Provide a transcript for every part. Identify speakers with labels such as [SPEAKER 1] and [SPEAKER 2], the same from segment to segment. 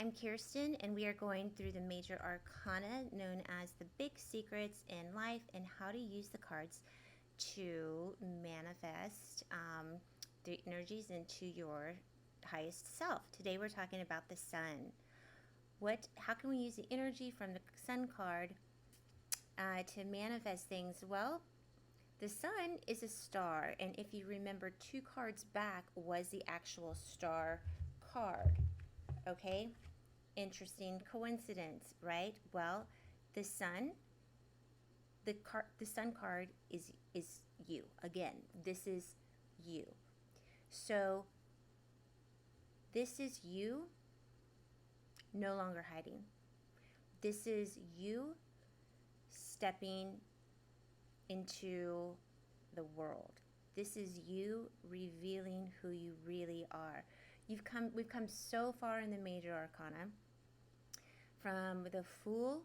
[SPEAKER 1] I'm Kirsten, and we are going through the major arcana known as the big secrets in life and how to use the cards to manifest the energies into your highest self. Today we're talking about the sun. How can we use the energy from the sun card to manifest things? Well, the sun is a star, and if you remember, 2 cards back was the actual star card. Okay? Interesting coincidence, right? Well, the sun, the sun card is you. Again, this is you. So this is you no longer hiding. This is you stepping into the world. This is you revealing who you really are. We've come so far in the major arcana, from the Fool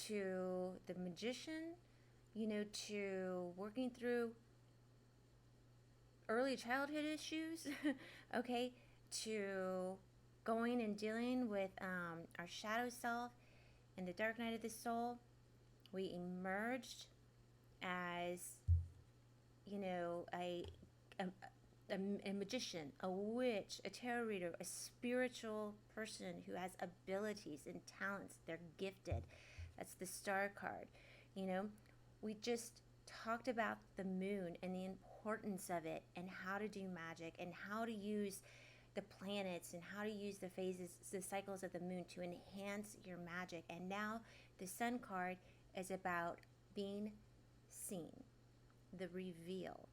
[SPEAKER 1] to the Magician, to working through early childhood issues, okay, to going and dealing with our shadow self and the dark night of the soul. We emerged as, a magician, a witch, a tarot reader, a spiritual person who has abilities and talents. They're gifted. That's the star card. We just talked about the moon and the importance of it and how to do magic and how to use the planets and how to use the phases, the cycles of the moon to enhance your magic. And now the sun card is about being seen, the reveal.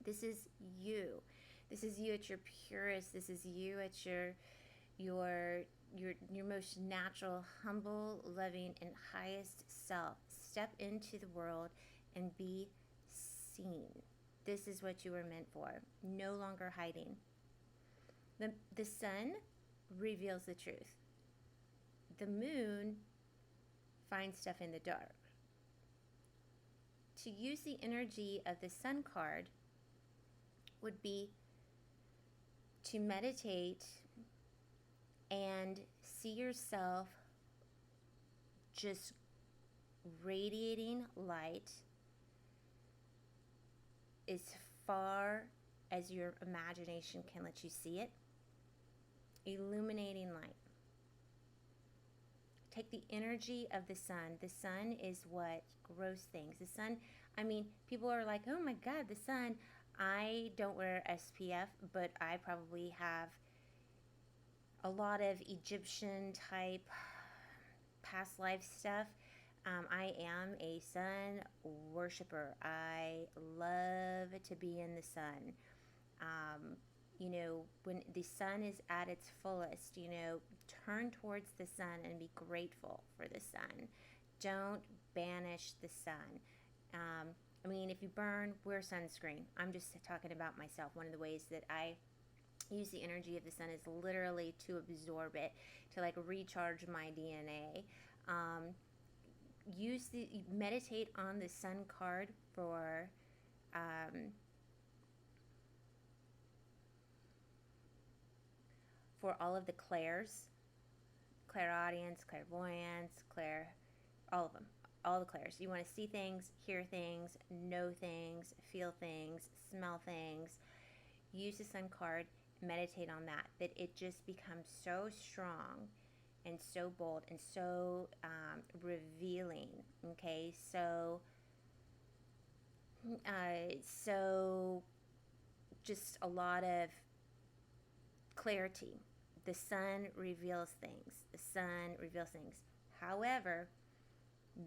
[SPEAKER 1] This is you. This is you at your purest. This is you at your most natural, humble, loving, and highest self. Step into the world and be seen. This is what you were meant for. No longer hiding. The sun reveals the truth. The moon finds stuff in the dark. To use the energy of the sun card would be to meditate and see yourself just radiating light as far as your imagination can let you see it. Illuminating light. Take the energy of the sun. The sun is what grows things. The sun, people are like, oh my God, the sun. I don't wear SPF, but I probably have a lot of Egyptian type past life stuff. I am a sun worshiper. I love to be in the sun. When the sun is at its fullest, turn towards the sun and be grateful for the sun. Don't banish the sun. If you burn, wear sunscreen. I'm just talking about myself. One of the ways that I use the energy of the sun is literally to absorb it, to recharge my DNA. Meditate on the sun card for all of the clairs, clairaudience, clairvoyance, all of them, all the clairs. You want to see things, hear things, know things, feel things, smell things. Use the sun card, meditate on that it just becomes so strong and so bold and so revealing. Okay, so just a lot of clarity. The sun reveals things. The sun reveals things. However,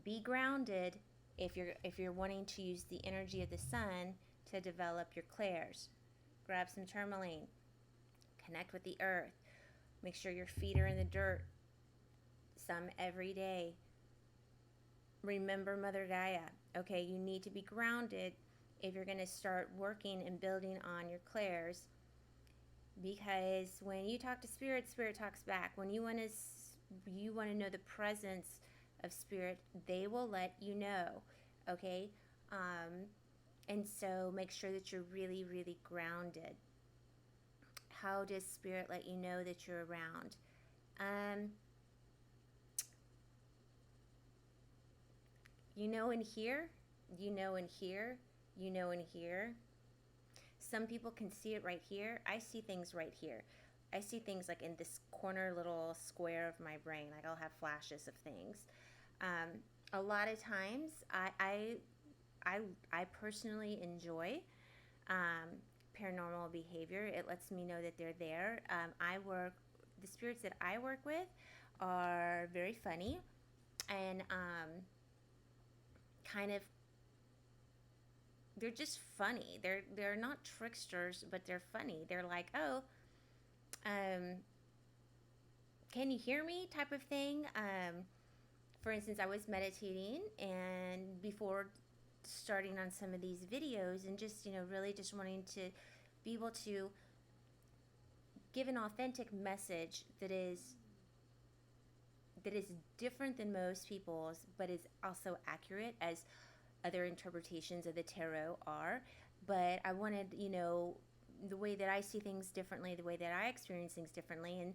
[SPEAKER 1] be grounded if you're wanting to use the energy of the sun to develop your clairs. Grab some tourmaline. Connect with the earth. Make sure your feet are in the dirt. Some every day. Remember Mother Gaia. Okay, you need to be grounded if you're going to start working and building on your clairs. Because when you talk to spirit, spirit talks back. When you want to know the presence of spirit, they will let you know. Okay? And so make sure that you're really, really grounded. how does spirit let you know that you're around? Um, you know in here, you know in here, you know in here. Some people can see it right here. I see things right here. I see things like in this corner little square of my brain. Like I'll have flashes of things. Um, a lot of times, I, I personally enjoy um, paranormal behavior. It lets me know that they're there. The spirits that I work with are very funny and kind of, they're just funny. They're not tricksters, but they're funny. They're like, oh, um, can you hear me? Type of thing. For instance, I was meditating, and before starting on some of these videos, and just really just wanting to be able to give an authentic message that is different than most people's, but is also accurate as other interpretations of the tarot are. But I wanted, the way that I see things differently, the way that I experience things differently. And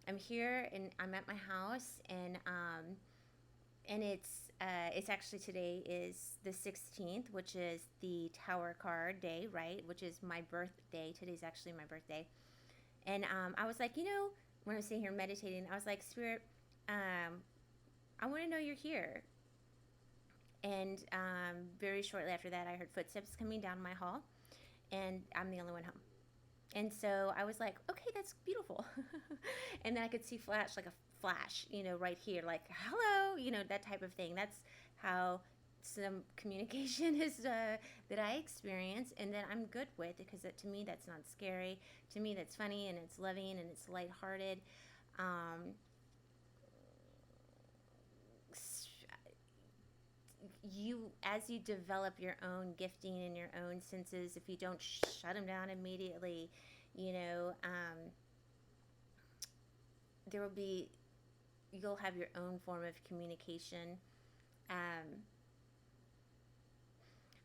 [SPEAKER 1] I'm here, and I'm at my house, and it's actually, today is the 16th, which is the Tower card day, right? Which is my birthday. Today's actually my birthday. And I was like, when I was sitting here meditating, I was like, Spirit, I want to know you're here. And very shortly after that, I heard footsteps coming down my hall, and I'm the only one home. And so I was like, okay, that's beautiful. And then I could see flash, like a flash, right here, like, hello, that type of thing. That's how some communication is that I experience, and that I'm good with, because to me, that's not scary. To me, that's funny, and it's loving, and it's lighthearted. As you develop your own gifting and your own senses, if you don't shut them down immediately, there will be, you'll have your own form of communication.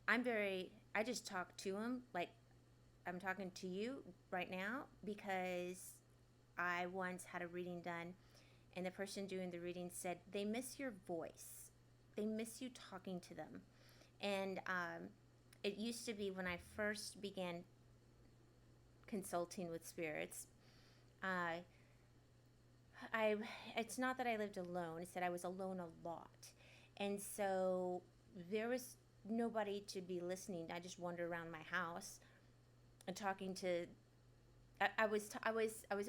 [SPEAKER 1] I just talk to them like I'm talking to you right now, because I once had a reading done, and the person doing the reading said they miss your voice. They miss you talking to them. And it used to be, when I first began consulting with spirits, it's not that I lived alone, it's that I was alone a lot. And so there was nobody to be listening. I just wandered around my house and talking to, I was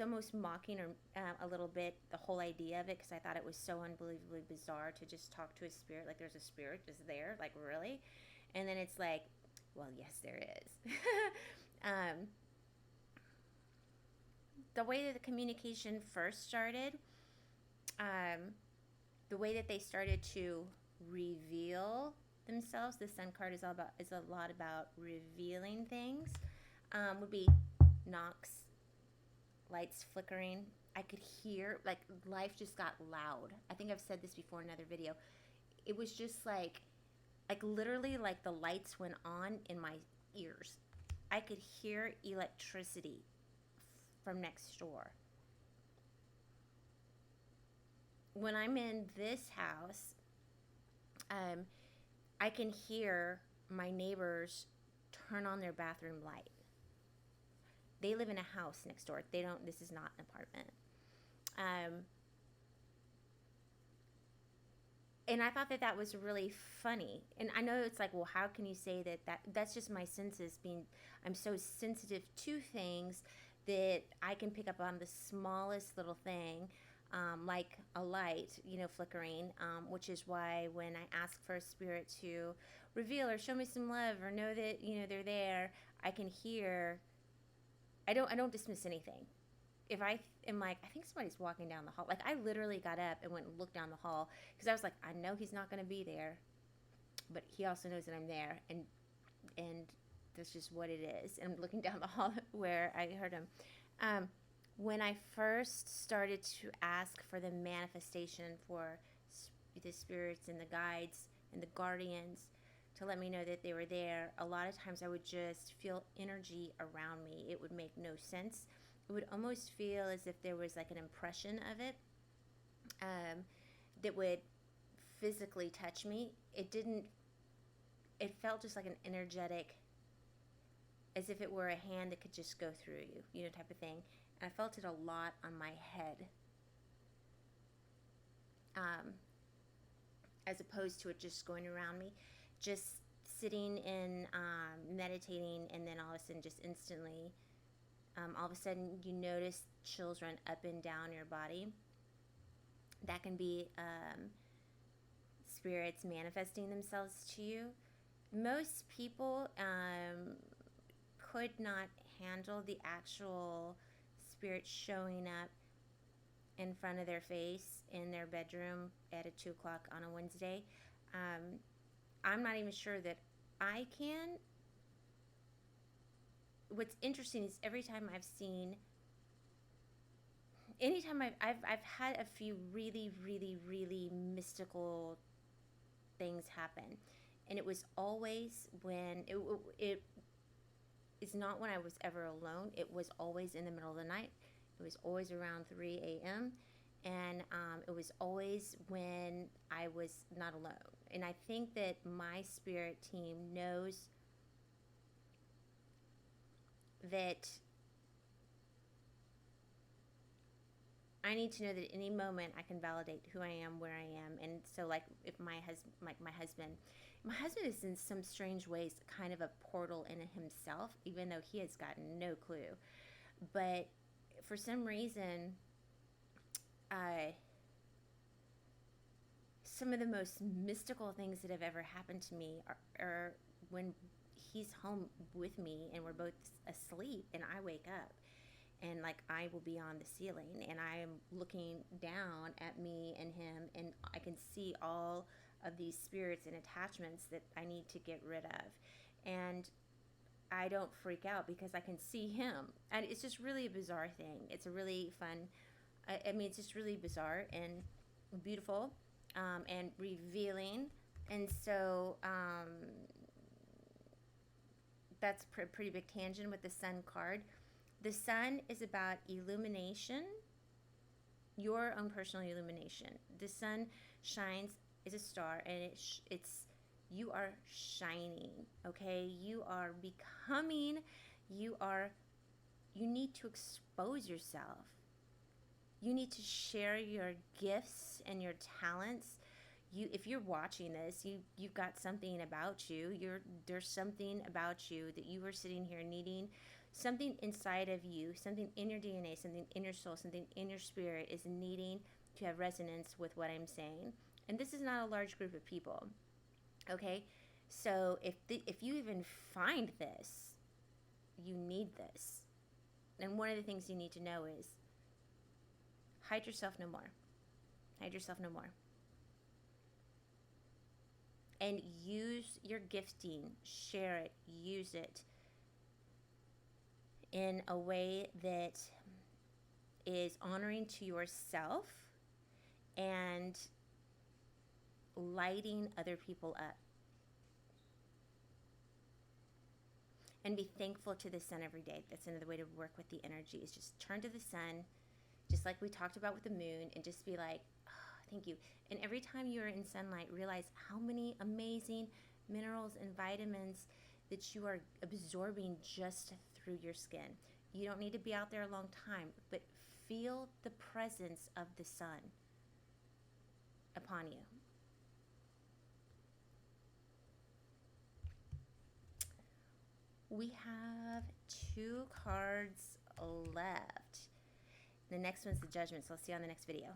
[SPEAKER 1] almost mocking, or a little bit, the whole idea of it, because I thought it was so unbelievably bizarre to just talk to a spirit, like there's a spirit just there, like, really? And then it's like, well, yes, there is. The way that the communication first started, the way that they started to reveal themselves, the Sun card is a lot about revealing things, would be knocks, lights flickering. I could hear, like, life just got loud. I think I've said this before in another video. It was just like literally, like the lights went on in my ears. I could hear electricity from next door. When I'm in this house, I can hear my neighbors turn on their bathroom light. They live in a house next door. This is not an apartment. And I thought that was really funny. And I know it's like, well, how can you say that's just my senses I'm so sensitive to things that I can pick up on the smallest little thing, like a light, flickering, which is why when I ask for a spirit to reveal or show me some love, or know that, they're there, I can hear. I don't dismiss anything. If I am like, I think somebody's walking down the hall. Like, I literally got up and went and looked down the hall, because I was like, I know he's not going to be there, but he also knows that I'm there, and that's just what it is. And I'm looking down the hall where I heard him. When I first started to ask for the manifestation for the spirits and the guides and the guardians to let me know that they were there, a lot of times I would just feel energy around me. It would make no sense. it would almost feel as if there was like an impression of it, that would physically touch me. It didn't, it felt just like an energetic, as if it were a hand that could just go through you, you know, type of thing. And I felt it a lot on my head, as opposed to it just going around me. Just sitting and meditating, and then all of a sudden, just instantly, all of a sudden, you notice chills run up and down your body. That can be spirits manifesting themselves to you. Most people could not handle the actual spirit showing up in front of their face in their bedroom at 2 o'clock on a Wednesday. I'm not even sure that I can. What's interesting is every time I've seen, anytime I've had a few really, really, really mystical things happen, and it was always when it is not when I was ever alone. It was always in the middle of the night. It was always around 3 a.m. And it was always when I was not alone. And I think that my spirit team knows that I need to know that at any moment I can validate who I am, where I am. And so, like, if my husband is in some strange ways kind of a portal in himself, even though he has gotten no clue. But for some reason, some of the most mystical things that have ever happened to me are when he's home with me and we're both asleep and I wake up. And like I will be on the ceiling and I am looking down at me and him, and I can see all of these spirits and attachments that I need to get rid of. And I don't freak out because I can see him. And it's just really a bizarre thing. It's a really fun, I mean, it's just really bizarre and beautiful, and revealing. And so that's a pretty big tangent with the Sun card. The Sun is about illumination, your own personal illumination. The Sun shines, is a star, and it's you are shining, okay? You are becoming, you need to expose yourself. You need to share your gifts and your talents. If you're watching this, you've got something about you. There's something about you that you are sitting here needing. Something inside of you, something in your DNA, something in your soul, something in your spirit is needing to have resonance with what I'm saying. And this is not a large group of people, okay? So if you even find this, you need this. And one of the things you need to know is hide yourself no more. Hide yourself no more. And use your gifting, share it, use it in a way that is honoring to yourself and lighting other people up. And be thankful to the sun every day. That's another way to work with the energy, is just turn to the sun, just like we talked about with the moon, and just be like, oh, thank you. And every time you're in sunlight, realize how many amazing minerals and vitamins that you are absorbing just through your skin. You don't need to be out there a long time, but feel the presence of the sun upon you. We have 2 cards left. The next one's the Judgment, so I'll see you on the next video.